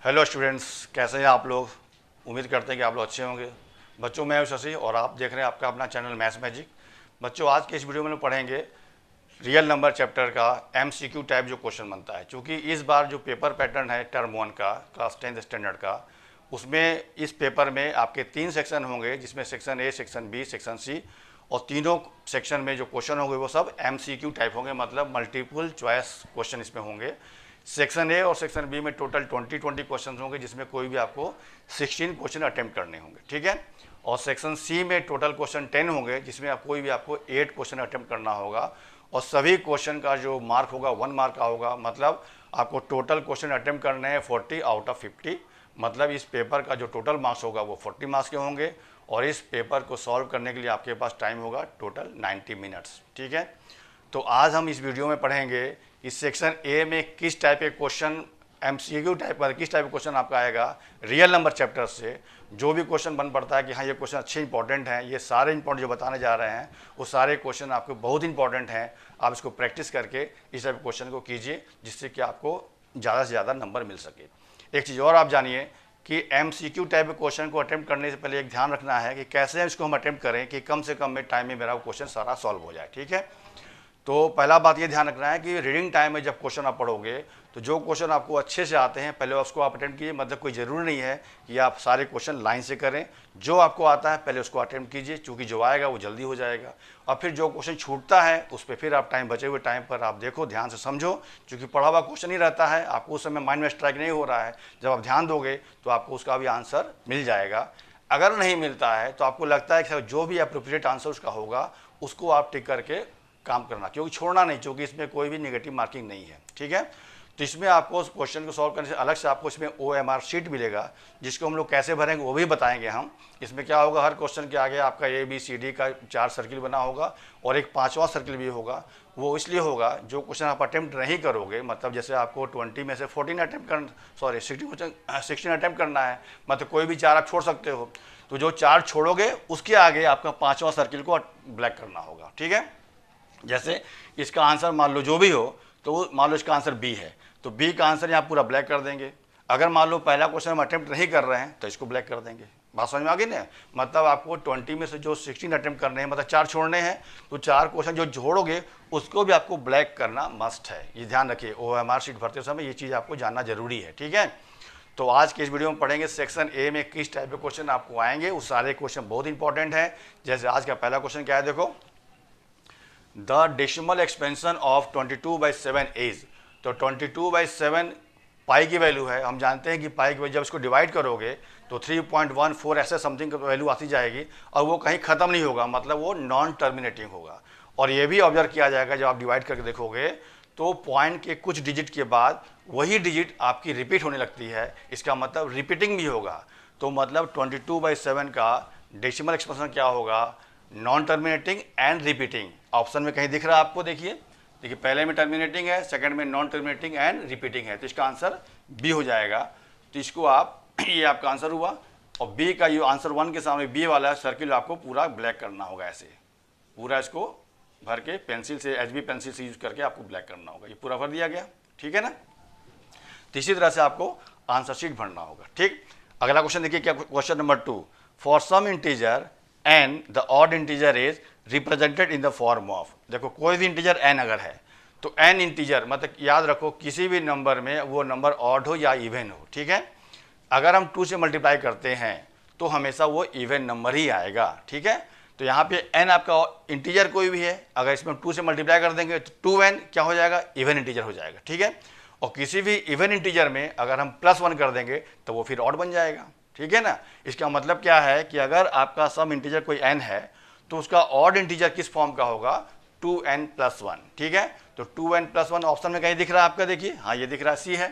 Hello students, कैसे हैं आप लोग। उम्मीद करते हैं कि आप लोग अच्छे होंगे। बच्चों, मैं हूं शशि और आप देख रहे हैं आपका अपना चैनल मैथ्स मैजिक। बच्चों, आज के इस वीडियो में हम पढ़ेंगे रियल नंबर चैप्टर का एमसीक्यू टाइप जो क्वेश्चन बनता है। क्योंकि इस बार जो पेपर पैटर्न है टर्म 1 का, क्लास 10th स्टैंडर्ड का, उसमें इस पेपर में आपके 3 सेक्शन होंगे, जिसमें section A, section B, section C, और तीनों सेक्शन में जो क्वेश्चन होंगे वो सब एमसीक्यू टाइप होंगे, मतलब मल्टीपल चॉइस क्वेश्चन इसमें होंगे। सेक्शन ए और सेक्शन बी में टोटल 20 क्वेश्चन होंगे, जिसमें कोई भी आपको 16 क्वेश्चन अटेम्प्ट करने होंगे, ठीक है। और सेक्शन सी में टोटल क्वेश्चन 10 होंगे, जिसमें आप कोई भी आपको 8 क्वेश्चन अटेम्प्ट करना होगा। और सभी क्वेश्चन का जो मार्क होगा 1 मार्क का होगा, मतलब आपको टोटल क्वेश्चन अटेम्प्ट करने हैं 40 आउट ऑफ 50। मतलब इस पेपर का जो टोटल मार्क्स होगा वो 40 मार्क्स के होंगे। और इस पेपर को सॉल्व करने के लिए आपके पास टाइम होगा टोटल 90 मिनट्स, ठीक है। तो आज हम इस वीडियो में पढ़ेंगे इस सेक्शन ए में किस टाइप के क्वेश्चन, एमसीक्यू टाइप का किस टाइप का क्वेश्चन आपका आएगा रियल नंबर चैप्टर से। जो भी क्वेश्चन बन पड़ता है कि हाँ ये क्वेश्चन अच्छे इंपॉर्टेंट हैं, ये सारे इंपॉर्टेंट जो बताने जा रहे हैं वो सारे क्वेश्चन आपको बहुत इंपॉर्टेंट हैं। आप इसको प्रैक्टिस करके इस टाइप क्वेश्चन को कीजिए, जिससे कि आपको ज़्यादा से ज़्यादा नंबर मिल सके। एक चीज़ और आप जानिए कि एमसीक्यू टाइप के क्वेश्चन को अटेम्प्ट करने से पहले एक ध्यान रखना है कि कैसे इसको हम अटेम्प्ट करें कि कम से कम में टाइम में मेरा क्वेश्चन सारा सॉल्व हो जाए, ठीक है। तो पहला बात ये ध्यान रखना है कि रीडिंग टाइम में जब क्वेश्चन आप पढ़ोगे तो जो क्वेश्चन आपको अच्छे से आते हैं पहले उसको आप अटेम्प्ट कीजिए। मतलब कोई ज़रूरी नहीं है कि आप सारे क्वेश्चन लाइन से करें, जो आपको आता है पहले उसको अटेम्प्ट कीजिए, क्योंकि जो आएगा वो जल्दी हो जाएगा। और फिर जो क्वेश्चन छूटता है उस पर फिर आप टाइम, बचे हुए टाइम पर आप देखो, ध्यान से समझो, क्योंकि पढ़ा हुआ क्वेश्चन ही रहता है, आपको उस समय माइंड में स्ट्राइक नहीं हो रहा है। जब आप ध्यान दोगे तो आपको उसका भी आंसर मिल जाएगा। अगर नहीं मिलता है तो आपको लगता है कि जो भी अप्रोप्रिएट आंसर उसका होगा उसको आप टिक करके काम करना, क्योंकि छोड़ना नहीं, क्योंकि इसमें कोई भी नेगेटिव मार्किंग नहीं है, ठीक है। तो इसमें आपको उस क्वेश्चन को सॉल्व करने से अलग से आपको इसमें OMR शीट मिलेगा, जिसको हम लोग कैसे भरेंगे वो भी बताएंगे हम। इसमें क्या होगा, हर क्वेश्चन के आगे आपका ABCD का 4 सर्किल बना होगा और एक 5वां सर्किल भी होगा। वो इसलिए होगा जो क्वेश्चन आप अटेम्प्ट नहीं करोगे, मतलब जैसे आपको 20 में से 14 अटेम्प्ट करना, सॉरी 16 अटेम्प्ट करना है, मतलब कोई भी 4 आप छोड़ सकते हो। तो जो 4 छोड़ोगे उसके आगे आपका 5वां सर्किल को ब्लैक करना होगा, ठीक है। जैसे इसका आंसर मान लो जो भी हो, तो मान लो इसका आंसर बी है, तो बी का आंसर यहाँ पूरा ब्लैक कर देंगे। अगर मान लो पहला क्वेश्चन हम अटेम्प्ट नहीं कर रहे हैं तो इसको ब्लैक कर देंगे। बात समझ में आ गई ना। मतलब आपको 20 में से जो 16 अटेम्प्ट करने हैं, मतलब 4 छोड़ने हैं, तो 4 क्वेश्चन जो छोड़ोगे उसको भी आपको ब्लैक करना मस्ट है। ये ध्यान रखिए, OMR शीट भरते समय ये चीज़ आपको जानना जरूरी है, ठीक है। तो आज के इस वीडियो में पढ़ेंगे सेक्शन ए में किस टाइप के क्वेश्चन आपको आएंगे। उस सारे क्वेश्चन बहुत इंपॉर्टेंट है। जैसे आज का पहला क्वेश्चन क्या है, देखो, the decimal expansion of 22/7 is. तो 22/7 पाई की वैल्यू है। हम जानते हैं कि पाई की वैल्यू जब इसको डिवाइड करोगे तो 3.14 ऐसे समथिंग की वैल्यू आती जाएगी, और वो कहीं ख़त्म नहीं होगा, मतलब वो नॉन टर्मिनेटिंग होगा। और ये भी ऑब्जर्व किया जाएगा, जब आप डिवाइड करके देखोगे तो पॉइंट के कुछ डिजिट के बाद वही डिजिट आपकी रिपीट होने लगती है, इसका मतलब रिपीटिंग भी होगा। तो मतलब 22/7 का डेसिमल एक्सपेंशन क्या होगा, non terminating and repeating. Option में कहीं दिख रहा है आपको, देखिए पहले में टर्मिनेटिंग है, सेकंड में नॉन टर्मिनेटिंग एंड रिपीटिंग है, तो इसका आंसर बी हो जाएगा। तो इसको आप ये आपका आंसर हुआ। और बी का ये आंसर 1 के सामने बी वाला सर्किल आपको पूरा ब्लैक करना होगा, ऐसे पूरा इसको भर के पेंसिल से, HB पेंसिल से यूज करके आपको ब्लैक करना होगा। ये पूरा भर दिया गया, ठीक है ना। तो इसी तरह से आपको आंसर शीट भरना होगा, ठीक। अगला क्वेश्चन देखिए, क्या question number 2, for some integer N the odd integer is represented in the form of. देखो, कोई भी इंटीजर n अगर है तो n इंटीजर, मतलब याद रखो किसी भी नंबर में वो नंबर ऑड हो या इवन हो, ठीक है। अगर हम 2 से मल्टीप्लाई करते हैं तो हमेशा वो इवन नंबर ही आएगा, ठीक है। तो यहाँ पे n आपका इंटीजर कोई भी है, अगर इसमें 2 से मल्टीप्लाई कर देंगे तो 2n क्या हो जाएगा, इवन इंटीजर हो जाएगा, ठीक है। और किसी भी इवन इंटीजर में अगर हम +1 कर देंगे तो वो फिर ऑड बन जाएगा, ठीक है ना। इसका मतलब क्या है कि अगर आपका सम इंटीजर कोई n है तो उसका ऑड इंटीजर किस फॉर्म का होगा, 2n+1, ठीक है। तो 2n+1 ऑप्शन में कहीं दिख रहा है आपका, देखिए, हाँ ये दिख रहा है, C है,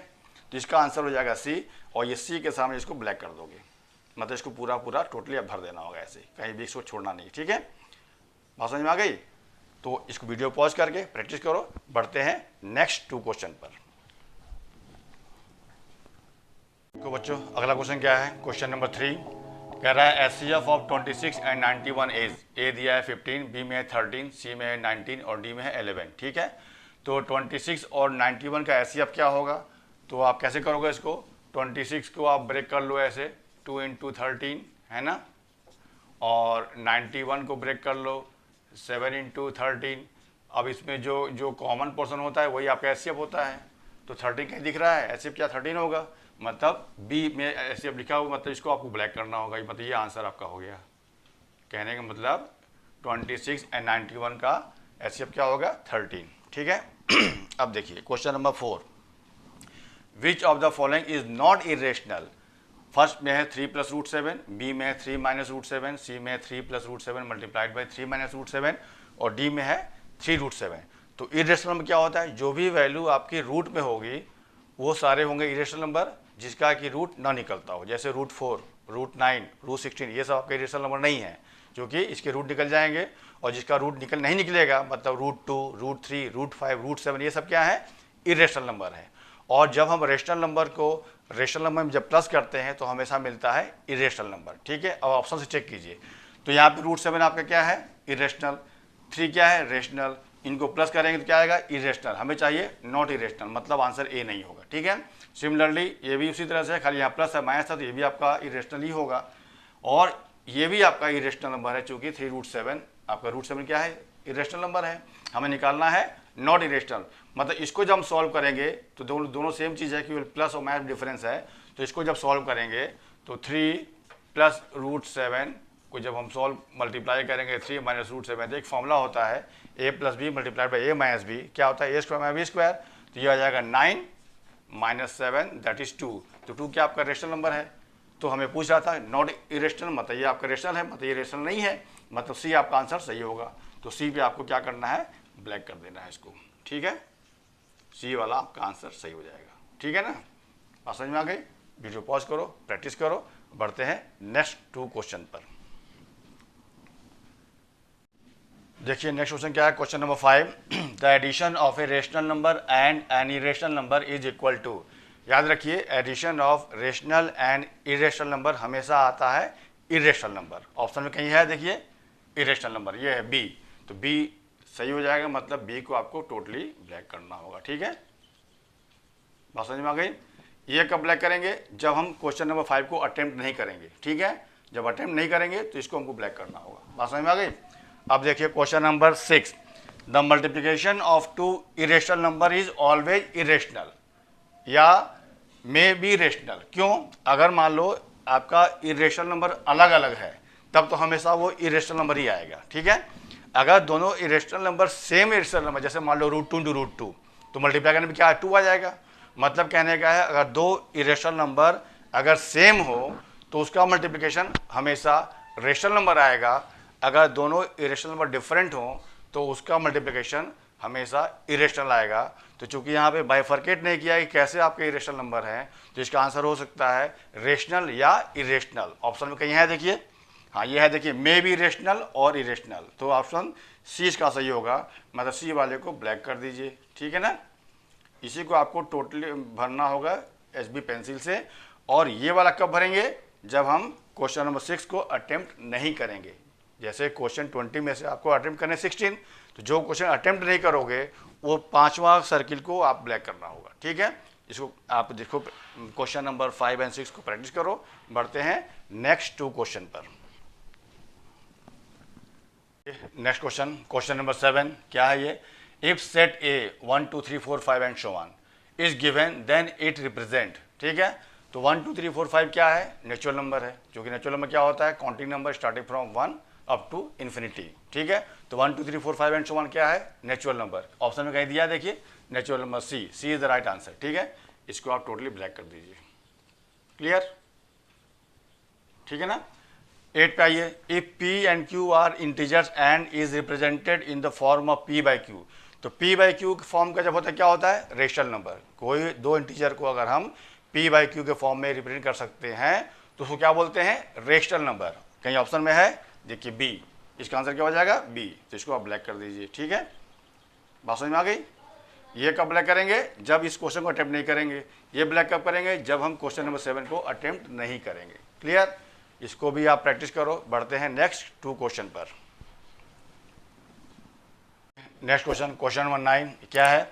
तो इसका आंसर हो जाएगा C। और ये C के सामने इसको ब्लैक कर दोगे, मतलब इसको पूरा पूरा टोटली भर देना होगा, ऐसे कहीं भी इसको छोड़ना नहीं, ठीक है। बात समझ में आ गई। तो इसको वीडियो पॉज करके प्रैक्टिस करो। बढ़ते हैं नेक्स्ट 2 क्वेश्चन पर। तो बच्चों, अगला क्वेश्चन क्या है, क्वेश्चन नंबर 3 कह रहा है HCF ऑफ 26 एंड 91 इज। ए दिया है 15, बी में है 13, सी में है 19 और डी में है 11, ठीक है। तो 26 और 91 का HCF क्या होगा, तो आप कैसे करोगे इसको, 26 को आप ब्रेक कर लो ऐसे 2 × 13 है ना, और 91 को ब्रेक कर लो 7 × 13। अब इसमें जो कॉमन पोर्शन होता है वही आपका एचसीएफ होता है, तो 13 कहीं दिख रहा है, एचसीएफ क्या 13 होगा, मतलब बी में एचसीएफ लिखा हुआ, मतलब इसको आपको ब्लैक करना होगा, मतलब ये आंसर आपका हो गया। कहने का मतलब 26 और 91 का एचसीएफ क्या होगा 13, ठीक है। अब देखिए question number 4, which of the following is not irrational. First में है 3 + √7, बी में है 3 - √7, सी में है 3 + √7 मल्टीप्लाइड बाई 3 - √7 और डी में है 3 √7। तो इरेशनल नंबर क्या होता है, जो भी वैल्यू आपकी रूट में होगी वो सारे होंगे इरेशनल नंबर जिसका कि रूट ना निकलता हो, जैसे √4, √9, √16 ये सब आपके इरेशनल नंबर नहीं है, क्योंकि इसके रूट निकल जाएंगे, और जिसका रूट नहीं निकलेगा मतलब √2, √3, √5, √7 ये सब क्या है इरेशनल नंबर है। और जब हम रेशनल नंबर को रेशनल नंबर में जब प्लस करते हैं तो हमेशा मिलता है इरेशनल नंबर, ठीक है। अब ऑप्शन से चेक कीजिए, तो यहाँ पे √7 आपका क्या है इरेशनल, 3 क्या है रेशनल, इनको प्लस करेंगे तो क्या आएगा इरेशनल, हमें चाहिए नॉट इरेशनल, मतलब आंसर ए नहीं होगा, ठीक है। सिमिलरली ये भी उसी तरह से, खाली यहाँ प्लस है माइनस था तो ये भी आपका इरेशनल ही होगा, और ये भी आपका इरेशनल नंबर है, चूंकि 3 √7 आपका √7 क्या है इरेशनल नंबर है, हमें निकालना है नॉट इरेशनल। मतलब इसको जब हम सॉल्व करेंगे तो दोनों सेम चीज़ है, कि प्लस और माइनस डिफरेंस है, तो इसको जब सॉल्व करेंगे तो 3 + √7 को जब हम सॉल्व मल्टीप्लाई करेंगे 3 - √7, तो एक फॉर्मूला होता है a + b multiplied by a - b, क्या होता है a² - b², तो ये आ जाएगा 9 - 7 दैट इज 2, तो 2 क्या आपका रेशनल नंबर है। तो हमें पूछ रहा था नॉट इरेशनल, मतलब ये आपका रेशनल है, मतलब ये रेशनल नहीं है, मतलब सी आपका आंसर सही होगा। तो सी पे आपको क्या करना है ब्लैक कर देना है इसको, ठीक है, सी वाला आपका आंसर सही हो जाएगा, ठीक है ना। बात समझ में आ गई, वीडियो पॉज करो, प्रैक्टिस करो, बढ़ते हैं नेक्स्ट 2 क्वेश्चन पर। देखिए नेक्स्ट क्वेश्चन क्या है, question number 5, the addition of a rational number and an irrational number is equal to. याद रखिए addition of rational and irrational number हमेशा आता है इरेशनल नंबर, ऑप्शन में कहीं है देखिए इरेशनल नंबर, ये है बी, तो बी सही हो जाएगा, मतलब बी को आपको टोटली ब्लैक करना होगा, ठीक है। बात समझ में आ गई। ये कब ब्लैक करेंगे, जब हम क्वेश्चन नंबर 5 को अटेम्प्ट नहीं करेंगे, ठीक है, जब अटेम्प्ट नहीं करेंगे तो इसको हमको ब्लैक करना होगा। बात समझ में आ गई। अब देखिए question number 6, the multiplication of 2 irrational number is always irrational या मे बी रेशनल। क्यों, अगर मान लो आपका इरेशनल नंबर अलग अलग है तब तो हमेशा वो इरेशनल नंबर ही आएगा, ठीक है। अगर दोनों irrational number same irrational number, जैसे मान लो √2 × √2, तो मल्टीप्लाई करने में क्या है 2 आ जाएगा। मतलब कहने का है अगर 2 इरेशनल नंबर अगर सेम हो तो उसका मल्टीप्लिकेशन हमेशा रेशनल नंबर आएगा, अगर दोनों इरेशनल नंबर डिफरेंट हो तो उसका मल्टीप्लिकेशन हमेशा इरेशनल आएगा। तो चूंकि यहाँ पे बाइफर्केट नहीं किया कि कैसे आपके इरेशनल नंबर हैं, तो इसका आंसर हो सकता है रेशनल या इरेशनल। ऑप्शन में कहीं है देखिए, हाँ ये है देखिए, मे बी रेशनल और इरेशनल, तो ऑप्शन सी इसका सही होगा, मतलब सी वाले को ब्लैक कर दीजिए, ठीक है ना। इसी को आपको टोटली भरना होगा HB पेंसिल से, और ये वाला कब भरेंगे, जब हम क्वेश्चन नंबर 6 को अटेम्प्ट नहीं करेंगे। जैसे क्वेश्चन 20 में से आपको अटेम्प्ट करने 16, तो जो क्वेश्चन अटेम्प्ट नहीं करोगे वो 5वां सर्किल को आप ब्लैक करना होगा, ठीक है। इसको आप देखो क्वेश्चन नंबर 5 और 6 को प्रैक्टिस करो, बढ़ते हैं नेक्स्ट 2 क्वेश्चन पर। नेक्स्ट क्वेश्चन, क्वेश्चन नंबर 7 क्या है ये, if set A 1 2 3 4 5 and so on is given then it represent, ठीक है। तो 1 2 3 4 5 क्या है नेचुरल नंबर है, क्योंकि नेचुरल नंबर क्या होता है counting number starting from 1 up to infinity, ठीक है। तो 1 2 3 4 5 एंड सो ऑन क्या है नेचुरल नंबर, ऑप्शन में कहीं दिया देखिए natural number C is the right answer, ठीक है। इसको आप टोटली ब्लैक कर दीजिए, क्लियर, ठीक है ना। 8 पे आइए, if P and Q are integers and is represented in the form of P/Q, तो P/Q फॉर्म का जब होता है क्या होता है रेशनल नंबर। कोई 2 इंटीजर को अगर हम P/Q के फॉर्म में रिप्रेजेंट कर सकते हैं तो उसको क्या बोलते हैं रेशनल नंबर। कहीं ऑप्शन में है देखिए बी, इसका आंसर क्या हो जाएगा बी, तो इसको आप ब्लैक कर दीजिए, ठीक है। बात समझ में आ गई। ये कब ब्लैक करेंगे, जब इस क्वेश्चन को अटेम्प्ट नहीं करेंगे। ये ब्लैक कब करेंगे, जब हम क्वेश्चन नंबर 7 को अटेम्प्ट नहीं करेंगे, क्लियर। इसको भी आप प्रैक्टिस करो, बढ़ते हैं नेक्स्ट 2 क्वेश्चन पर। नेक्स्ट क्वेश्चन, क्वेश्चन नंबर 9 क्या है,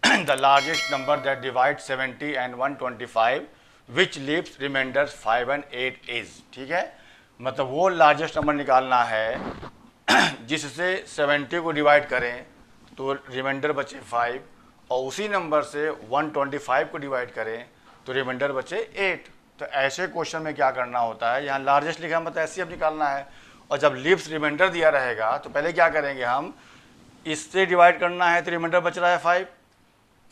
the largest number that divide 70 and 125 which leaves remainder 5 and 8 is. ठीक है, मतलब वो लार्जेस्ट नंबर निकालना है जिससे 70 को डिवाइड करें तो रिमाइंडर बचे 5, और उसी नंबर से 125 को डिवाइड करें तो रिमाइंडर बचे 8। तो ऐसे क्वेश्चन में क्या करना होता है, यहाँ लार्जेस्ट लिखा मतलब एचसीएफ निकालना है, और जब लीव्स रिमाइंडर दिया रहेगा तो पहले क्या करेंगे हम, इससे डिवाइड करना है तो रिमाइंडर बच रहा है 5,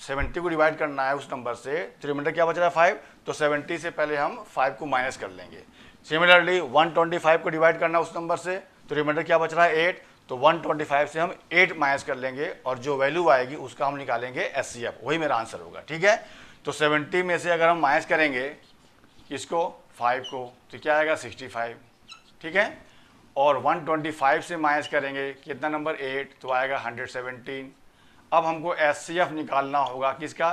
70 को डिवाइड करना है उस नंबर से तो रिमाइंडर क्या बच रहा है 5, तो 70 से पहले हम 5 को माइनस कर लेंगे। सिमिलरली 125 को डिवाइड करना उस नंबर से तो रिमाइंडर क्या बच रहा है 8, तो 125 से हम 8 माइनस कर लेंगे और जो वैल्यू आएगी उसका हम निकालेंगे एचसीएफ, वही मेरा आंसर होगा। ठीक है, तो 70 में से अगर हम माइनस करेंगे इसको 5 को तो क्या आएगा 65। ठीक है, और 125 से माइनस करेंगे कितना नंबर 8 तो आएगा 117। अब हमको एचसीएफ निकालना होगा किसका,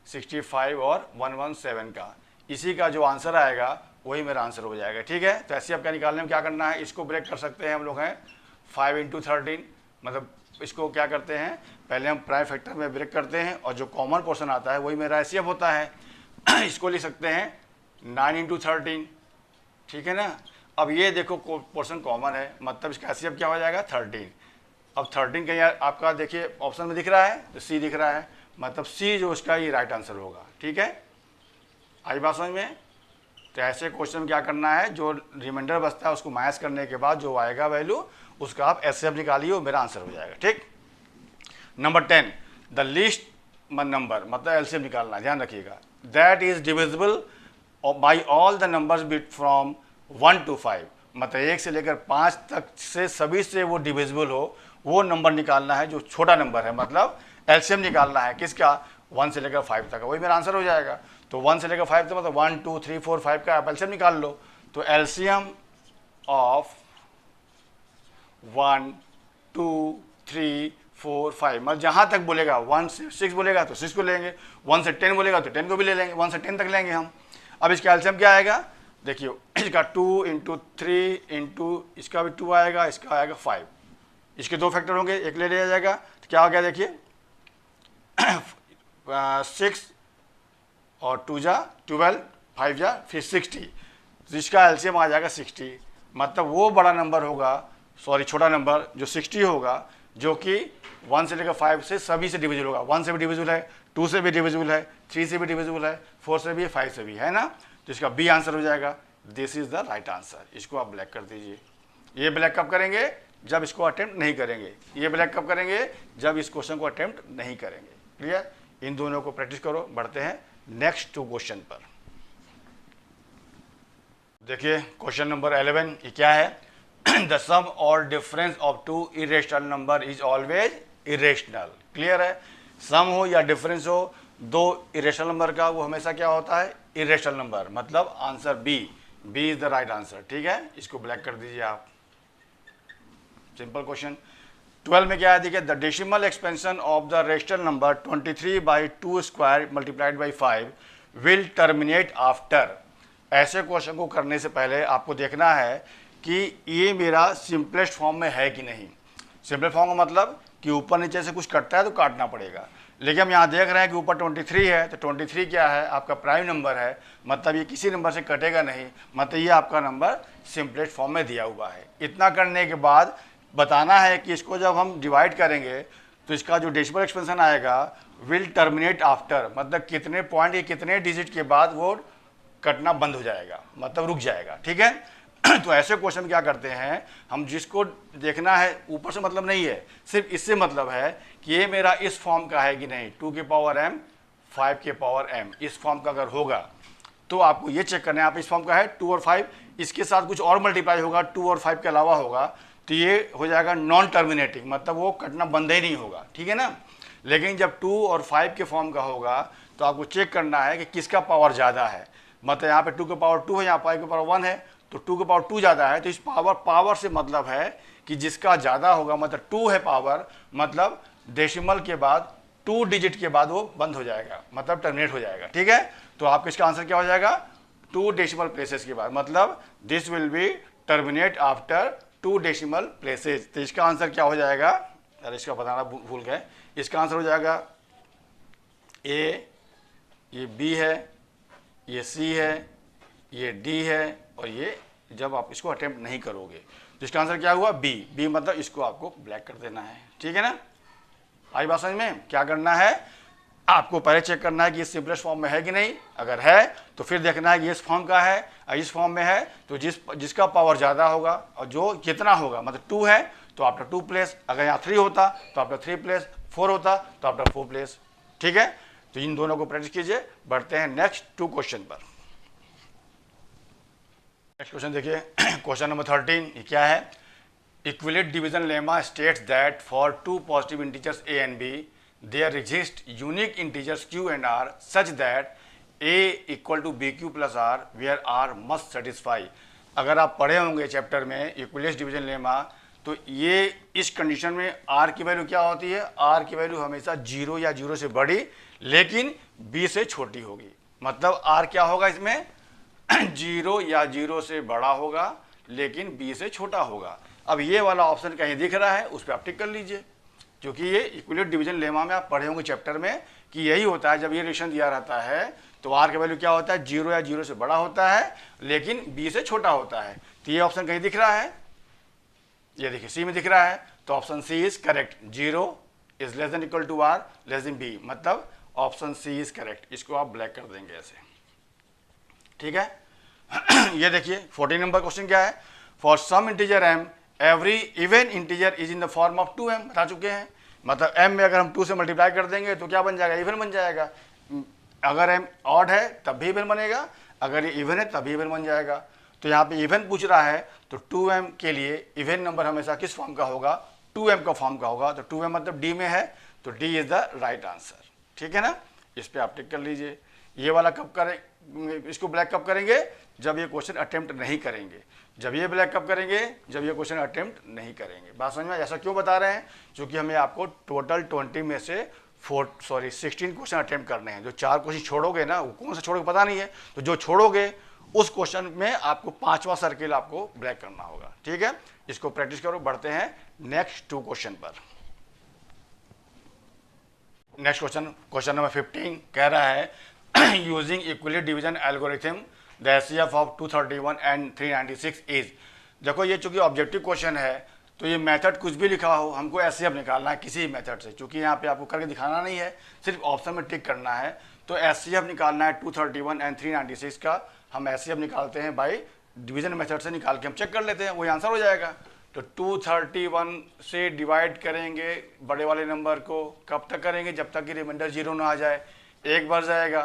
65 और 117 का। इसी का जो आंसर आएगा वही मेरा आंसर हो जाएगा। ठीक है, तो एचसीएफ का निकालने में क्या करना है, इसको ब्रेक कर सकते हैं हम लोग हैं 5 into 13, मतलब इसको क्या करते हैं पहले हम प्राइम फैक्टर में ब्रेक करते हैं और जो कॉमन पोर्शन आता है वही मेरा एचसीएफ होता है। इसको लिख सकते हैं 9 into 13। ठीक है ना, अब ये देखो पोर्शन कॉमन है मतलब इसका एचसीएफ क्या हो जाएगा 13। अब 13 कहीं आपका देखिए ऑप्शन में दिख रहा है तो सी दिख रहा है, मतलब सी जो उसका ये राइट आंसर होगा। ठीक है, आई बात समझ में। तो ऐसे क्वेश्चन में क्या करना है, जो रिमाइंडर बचता है उसको माइनस करने के बाद जो आएगा वैल्यू उसका आप एचसीएफ निकालिए, वो मेरा आंसर हो जाएगा। ठीक, नंबर 10 द लीस्ट नंबर मतलब एलसीएम निकालना, ध्यान रखिएगा, that is divisible by all the numbers bit from 1 to 5, मतलब 1 से लेकर 5 तक से सभी से वो डिविजिबल हो, वो नंबर निकालना है जो छोटा नंबर है, मतलब एलसीएम निकालना है किसका 1 से लेकर 5 तक, वही मेरा आंसर हो जाएगा। तो 1 से लेकर 5 तक मतलब 1 2 3 4 5 का आप एलसीएम निकाल लो। तो एलसीएम ऑफ 1 2 3 4 5, मतलब जहाँ तक बोलेगा 1 से 6 बोलेगा तो 6 को लेंगे, 1 से 10 बोलेगा तो 10 को भी ले लेंगे, 1 से 10 तक लेंगे हम। अब इसका एलसीएम क्या आएगा, देखिए इसका 2 into 3 into इसका भी 2 आएगा, इसका आएगा 5, इसके 2 फैक्टर होंगे, एक ले लिया जाएगा तो क्या हो गया देखिए 6 और 2 जा 12, 5 जा फिर 60, तो इसका एलसीएम आ जाएगा 60, मतलब वो बड़ा नंबर होगा, सॉरी छोटा नंबर जो 60 होगा, जो कि 1 से लेकर 5 से सभी से डिविजिबल होगा। 1 से भी डिविजिबल है, 2 से भी डिविजिबल है, 3 से भी डिविजिबल है, 4 से भी, 5 से भी, है ना। तो इसका बी आंसर हो जाएगा, this is the right answer. इसको आप ब्लैक कर दीजिए। ये ब्लैक कब करेंगे, जब इसको अटेम्प्ट नहीं करेंगे। ये ब्लैक कब करेंगे, जब इस क्वेश्चन को अटेम्प्ट नहीं करेंगे। क्लियर, इन दोनों को प्रैक्टिस करो। बढ़ते हैं नेक्स्ट 2 क्वेश्चन पर। देखिए क्वेश्चन नंबर 11, ये क्या है, द सम और difference of 2 irrational number is always irrational. Clear है, सम हो या डिफरेंस हो 2 इरेशनल नंबर का, वो हमेशा क्या होता है इरेशनल नंबर, मतलब answer B is the right answer. ठीक है, इसको ब्लैक कर दीजिए आप। सिंपल क्वेश्चन 12 में क्या है देखिए, the decimal expansion of the rational number 23/2 square multiplied by 5 will terminate after. ऐसे क्वेश्चन को करने से पहले आपको देखना है कि ये मेरा सिंपलेस्ट फॉर्म में है कि नहीं। सिंपलेस्ट फॉर्म का मतलब कि ऊपर नीचे से कुछ कटता है तो काटना पड़ेगा, लेकिन हम यहाँ देख रहे हैं कि ऊपर 23 है, तो 23 क्या है आपका प्राइम नंबर है, मतलब ये किसी नंबर से कटेगा नहीं, मतलब ये आपका नंबर सिंपलेस्ट फॉर्म में दिया हुआ है। इतना करने के बाद बताना है कि इसको जब हम डिवाइड करेंगे तो इसका जो डेसिमल एक्सपेंशन आएगा विल टर्मिनेट आफ्टर, मतलब कितने पॉइंट या कितने डिजिट के बाद वो कटना बंद हो जाएगा, मतलब रुक जाएगा। ठीक है, तो ऐसे क्वेश्चन क्या करते हैं हम, जिसको देखना है ऊपर से मतलब नहीं है, सिर्फ इससे मतलब है कि ये मेरा इस फॉर्म का है कि नहीं, 2 की पावर m 5 के पावर m, इस फॉर्म का अगर होगा तो आपको ये चेक करना है आप इस फॉर्म का है 2 और 5, इसके साथ कुछ और मल्टीप्लाई होगा 2 और 5 के अलावा होगा, तो ये हो जाएगा नॉन टर्मिनेटिंग, मतलब वो कटना बंद ही नहीं होगा। ठीक है ना, लेकिन जब 2 और 5 के फॉर्म का होगा तो आपको चेक करना है कि किसका पावर ज़्यादा है, मतलब यहाँ पे 2 के पावर 2 है, यहाँ 5 के पावर 1 है, तो 2 के पावर 2 ज़्यादा है, तो इस पावर से मतलब है कि जिसका ज़्यादा होगा, मतलब 2 है पावर, मतलब डेसिमल के बाद 2 डिजिट के बाद वो बंद हो जाएगा, मतलब टर्मिनेट हो जाएगा। ठीक है, तो आपका इसका आंसर क्या हो जाएगा 2 डेसिमल प्लेसेस के बाद, मतलब this will be terminate after 2 decimal places. तो इसका आंसर क्या हो जाएगा, अरे इसका बताना भूल गए, इसका आंसर हो जाएगा ए, ये बी है, ये सी है, ये डी है, और ये जब आप इसको अटेम्प्ट नहीं करोगे तो इसका आंसर क्या हुआ? बी। बी मतलब इसको आपको ब्लैक कर देना है। ठीक है ना? आई बात समझ में? क्या करना है, आपको पहले चेक करना है कि ये सिंपलेस्ट फॉर्म में है कि नहीं। अगर है तो फिर देखना है कि इस फॉर्म का है, इस फॉर्म में है तो जिसका पावर ज़्यादा होगा और जो कितना होगा, मतलब 2 है तो आफ्टर 2 प्लेस, अगर यहाँ 3 होता तो आफ्टर 3 प्लेस, 4 होता तो आफ्टर 4 प्लेस। ठीक है, तो इन दोनों को प्रैक्टिस कीजिए। बढ़ते हैं नेक्स्ट 2 क्वेश्चन पर। नेक्स्ट क्वेश्चन देखिए, क्वेश्चन नंबर 13। ये क्या है? Euclid's division lemma states that for 2 positive integers a and b there exist unique integers q and r such that a equal to bq plus r where r must satisfy। अगर आप पढ़े होंगे chapter में इक्विलेट division lemma, तो ये इस condition में r की वैल्यू क्या होती है? r की वैल्यू हमेशा 0 या 0 से बड़ी लेकिन b से छोटी होगी। मतलब r क्या होगा इसमें? 0 या 0 से बड़ा होगा लेकिन b से छोटा होगा। अब ये वाला ऑप्शन कहीं दिख रहा है, उस पर आप टिक कर लीजिए, क्योंकि ये इक्विलेट डिवीजन लेमा में आप पढ़े होंगे चैप्टर में कि यही होता है। जब ये रिलेशन दिया रहता है तो r का वैल्यू क्या होता है? 0 या 0 से बड़ा होता है लेकिन b से छोटा होता है। तो ये ऑप्शन कहीं दिख रहा है, ये देखिए सी में दिख रहा है, तो option C is correct. 0 is less than equal to r less than b, मतलब ऑप्शन सी इज करेक्ट। इसको आप ब्लैक कर देंगे ऐसे। ठीक है। ये देखिए 14 नंबर क्वेश्चन क्या है? For some integer m every even integer is in the form of 2m। बता चुके हैं, मतलब m में अगर हम 2 से मल्टीप्लाई कर देंगे तो क्या बन जाएगा? इवन बन जाएगा। अगर m ऑड है तब भी इवन बनेगा, अगर ये इवन है तब भी इवन बन जाएगा। तो यहाँ पे इवन पूछ रहा है तो 2m के लिए इवन नंबर हमेशा किस फॉर्म का होगा? 2m का फॉर्म का होगा। तो 2m मतलब d में है, तो d is the right answer. ठीक है ना? इस पर आप टिक कर लीजिए। ये वाला कब करें, इसको ब्लैक कब करेंगे? जब ये क्वेश्चन अटेम्प्ट नहीं करेंगे। जब ये ब्लैक कब करेंगे? जब ये क्वेश्चन अटेम्प्ट नहीं करेंगे। बात समझ में? ऐसा क्यों बता रहे हैं? क्योंकि हमें आपको टोटल 20 में से 16 क्वेश्चन अटेम्प्ट करने हैं। जो 4 क्वेश्चन छोड़ोगे ना, वो कौन सा छोड़ोगे पता नहीं है, तो जो छोड़ोगे उस क्वेश्चन में आपको 5वां सर्किल आपको ब्लैक करना होगा। ठीक है, इसको प्रैक्टिस करो। बढ़ते हैं नेक्स्ट 2 क्वेश्चन पर। नेक्स्ट क्वेश्चन, क्वेश्चन नंबर 15 कह रहा है using Euclid division algorithm the HCF of 231 and 396 is. देखो ये चूंकि ऑब्जेक्टिव क्वेश्चन है तो ये मेथड कुछ भी लिखा हो, हमको एचसीएफ निकालना है किसी मेथड से। चूंकि यहाँ पे आपको करके दिखाना नहीं है, सिर्फ ऑप्शन में टिक करना है। तो एचसीएफ निकालना है 231 एंड 396 का। हम एचसीएफ निकालते हैं बाई डिवीजन मेथड से, निकाल के हम चेक कर लेते हैं, वही आंसर हो जाएगा। तो 231 से डिवाइड करेंगे बड़े वाले नंबर को, कब तक करेंगे? जब तक कि रिमाइंडर 0 ना आ जाए। एक बार जाएगा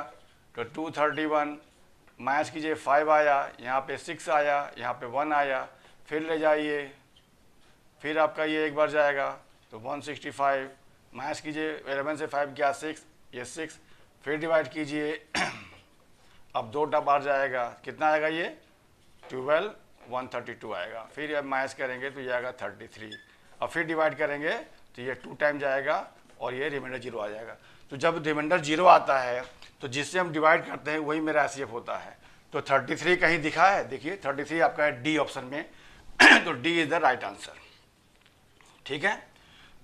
तो 231 माइनस कीजिए, 5 आया, यहाँ पे 6 आया, यहाँ पे 1 आया, फिर ले जाइए, फिर आपका ये एक बार जाएगा तो 165 माइनस कीजिए, 11 से 5 गया 6, ये 6, फिर डिवाइड कीजिए, अब 2 बार जाएगा, कितना आएगा ये? 12, 132 आएगा। फिर अब माइनस करेंगे तो ये आएगा 33, और फिर डिवाइड करेंगे तो ये 2 टाइम जाएगा और ये रिमाइंडर 0 आ जाएगा। तो जब रिमाइंडर 0 आता है तो जिससे हम डिवाइड करते हैं वही मेरा एचसीएफ होता है। तो 33 कहीं दिखा है, देखिए 33 आपका है डी ऑप्शन में, तो D is the right answer. ठीक है।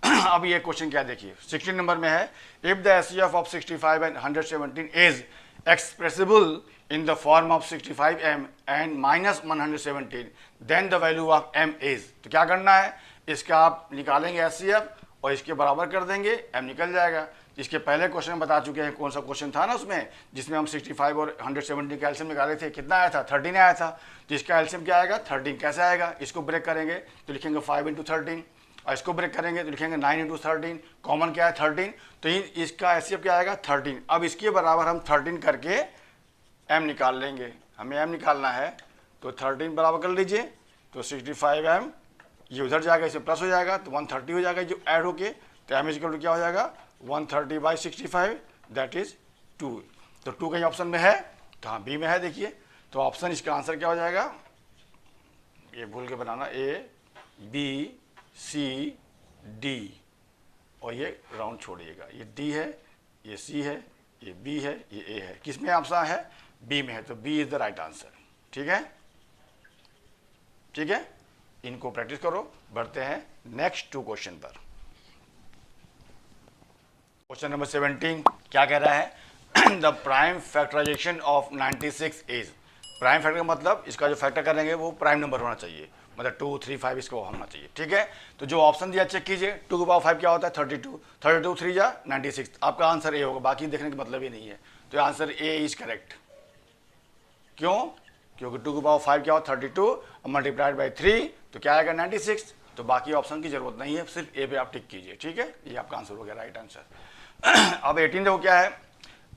अब ये क्वेश्चन क्या देखिए 16 नंबर में है, if the HCF of 65 and 117 is expressible in the form of 65m and minus 117 then the value of m is। तो क्या करना है, इसका आप निकालेंगे एचसीएफ और इसके बराबर कर देंगे, m निकल जाएगा। इसके पहले क्वेश्चन में बता चुके हैं कौन सा क्वेश्चन था ना उसमें, जिसमें हम 65 और 117 का एलसीएम निकाले थे, कितना आया था? 13 आया था। तो इसका एलसीएम क्या आएगा? 13। कैसे आएगा? इसको ब्रेक करेंगे तो लिखेंगे 5 × 13, और इसको ब्रेक करेंगे तो लिखेंगे 9 × 13, कॉमन क्या है? 13। तो इसका एचसीएफ क्या आएगा? 13। अब इसके बराबर हम 13 करके m निकाल लेंगे, हमें m निकालना है। तो 13 बराबर कर लीजिए, तो 65m ये उधर जाएगा, इसे प्लस हो जाएगा तो 130 हो जाएगा जो ऐड होके। तो m इक्वल टू क्या हो जाएगा? 130/65 दैट इज 2। तो 2 कहीं ऑप्शन में है, तो हाँ बी में है। देखिए तो ऑप्शन इसका आंसर क्या हो जाएगा? ये भूल के बनाना, ए बी सी डी, और ये राउंड छोड़िएगा, ये डी है, ये सी है, ये बी है, ये ए है। किस में ऑप्शन है? बी में है, तो B is the right answer. ठीक है, ठीक है, इनको प्रैक्टिस करो। बढ़ते हैं नेक्स्ट 2 क्वेश्चन पर। क्वेश्चन नंबर 17 क्या कह रहा है, the prime factorization of 96 is, prime factor का मतलब इसका जो फैक्टर करेंगे वो प्राइम नंबर होना चाहिए, मतलब 2, 3, 5 इसको होना चाहिए, ठीक है। तो जो ऑप्शन दिया चेक कीजिए, 2 की पावर 5 क्या होता है 32, 32 3 जा 96, आपका आंसर ए होगा, बाकी देखने का मतलब ही नहीं है। तो आंसर ए इज करेक्ट। क्यों? क्योंकि 2 की पावर 5 क्या होता है 32 और मल्टीप्लाइड बाई 3 तो क्या आएगा 96। तो बाकी ऑप्शन की जरूरत नहीं है, सिर्फ ए पे आप टिक कीजिए, ठीक है। ये आपका आंसर हो गया, राइट आंसर। अब 18 देखो क्या है,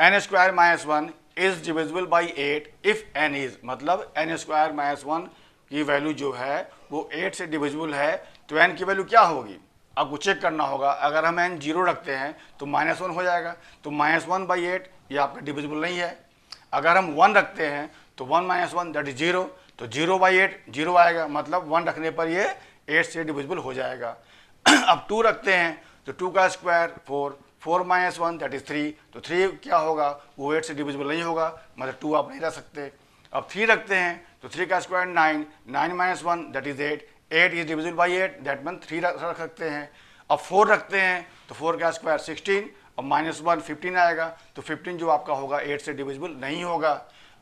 n square minus 1 is divisible by 8 if n is, मतलब n स्क्वायर माइनस 1 की वैल्यू जो है वो 8 से डिविजिबल है, तो n की वैल्यू क्या होगी आपको चेक करना होगा। अगर हम n 0 रखते हैं तो -1 हो जाएगा, तो -1 बाई 8 ये आपका डिविजिबल नहीं है। अगर हम 1 रखते हैं तो 1 माइनस 1 दैट इज 0, तो 0 बाई 8 0 आएगा, मतलब 1 रखने पर ये 8 से डिविजिबल हो जाएगा। अब 2 रखते हैं तो 2 का स्क्वायर 4, 4 माइनस 1 दैट इज 3, तो 3 क्या होगा वो 8 से डिविजिबल नहीं होगा, मतलब 2 आप नहीं रख सकते। अब 3 रखते हैं तो 3 का square 9, 9 minus 1 that is 8, 8 is divisible by 8 that mean 3 रख सकते हैं। अब 4 रखते हैं तो 4 का स्क्वायर 16 और -1 15 आएगा, तो 15 जो आपका होगा 8 से डिविजिबल नहीं होगा।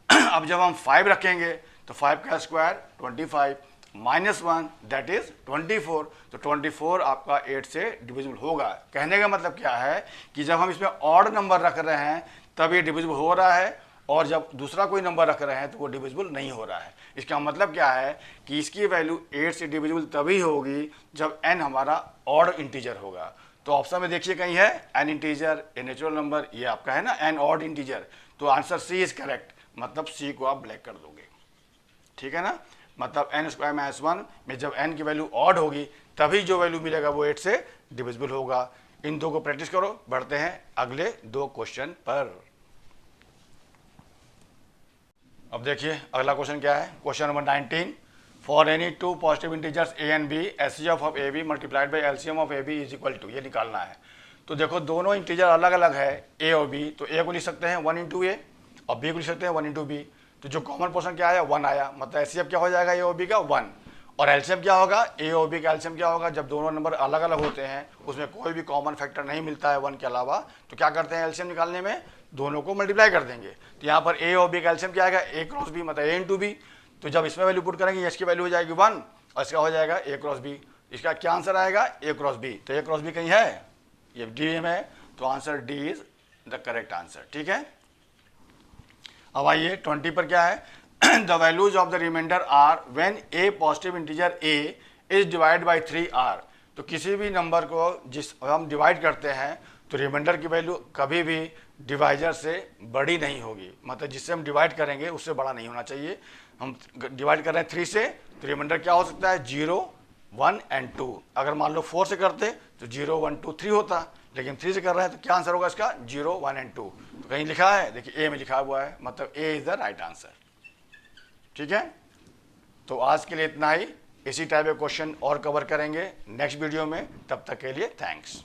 अब जब हम 5 रखेंगे तो 5 का स्क्वायर 25 -1 दैट इज 24, तो 24 आपका 8 से डिविजिबल होगा। कहने का मतलब क्या है कि जब हम इसमें ऑड नंबर रख रहे हैं तब ये डिविजिबल हो रहा है, और जब दूसरा कोई नंबर रख रहे हैं तो वो डिविजिबल नहीं हो रहा है। इसका मतलब क्या है कि इसकी वैल्यू 8 से डिविजिबल तभी होगी जब n हमारा ऑड इंटीजर होगा। तो ऑप्शन में देखिए कहीं है n integer, a natural number, ये आपका है ना n ऑड इंटीजर, तो आंसर सी इज करेक्ट, मतलब सी को आप ब्लैक कर दोगे, ठीक है ना। मतलब n स्क्वायर माइनस 1 में जब n की वैल्यू ऑड होगी तभी जो वैल्यू मिलेगा वो 8 से डिविजिबल होगा। इन दो को प्रैक्टिस करो। बढ़ते हैं अगले 2 क्वेश्चन पर। अब देखिए अगला क्वेश्चन क्या है, question number 19, for any 2 positive integers a and b HCF of ab multiplied by LCM of ab is equal to, ये निकालना है। तो देखो दोनों इंटीजर अलग अलग है a और b, तो a को लिख सकते हैं 1 इंटू ए और b को लिख सकते हैं 1 इंटू बी। तो जो कॉमन पोर्शन क्या आया 1 आया, मतलब HCF क्या हो जाएगा a और b का 1, और LCM क्या होगा a और b का LCM क्या होगा, जब दोनों नंबर अलग अलग होते हैं उसमें कोई भी कॉमन फैक्टर नहीं मिलता है 1 के अलावा, तो क्या करते हैं LCM निकालने में दोनों को मल्टीप्लाई कर देंगे। तो यहाँ पर a और b का LCM क्या आएगा a क्रॉस b, मतलब a इंटू बी। तो जब इसमें वैल्यू पुट करेंगे इसकी वैल्यू हो जाएगी 1 और इसका हो जाएगा a क्रॉस b। इसका क्या आंसर आएगा a क्रॉस b, तो a क्रॉस b कहीं है, ये डी में है, तो answer D is the correct answer, ठीक है। अब आइए 20 पर क्या है, the values of the remainder are when a positive integer a is divide by 3r। तो किसी भी नंबर को जिस हम डिवाइड करते हैं तो रिमाइंडर की वैल्यू कभी भी डिवाइजर से बड़ी नहीं होगी, मतलब जिससे हम डिवाइड करेंगे उससे बड़ा नहीं होना चाहिए। हम डिवाइड कर रहे हैं 3 से, तो रिमाइंडर क्या हो सकता है 0, 1 एंड 2। अगर मान लो 4 से करते तो 0, 1, 2, 3 होता, लेकिन 3 से कर रहे हैं तो क्या आंसर होगा इसका 0, 1 एंड 2। तो कहीं लिखा है, देखिए ए में लिखा हुआ है, मतलब ए इज द राइट आंसर, ठीक है। तो आज के लिए इतना ही, इसी टाइप के क्वेश्चन और कवर करेंगे नेक्स्ट वीडियो में, तब तक के लिए थैंक्स।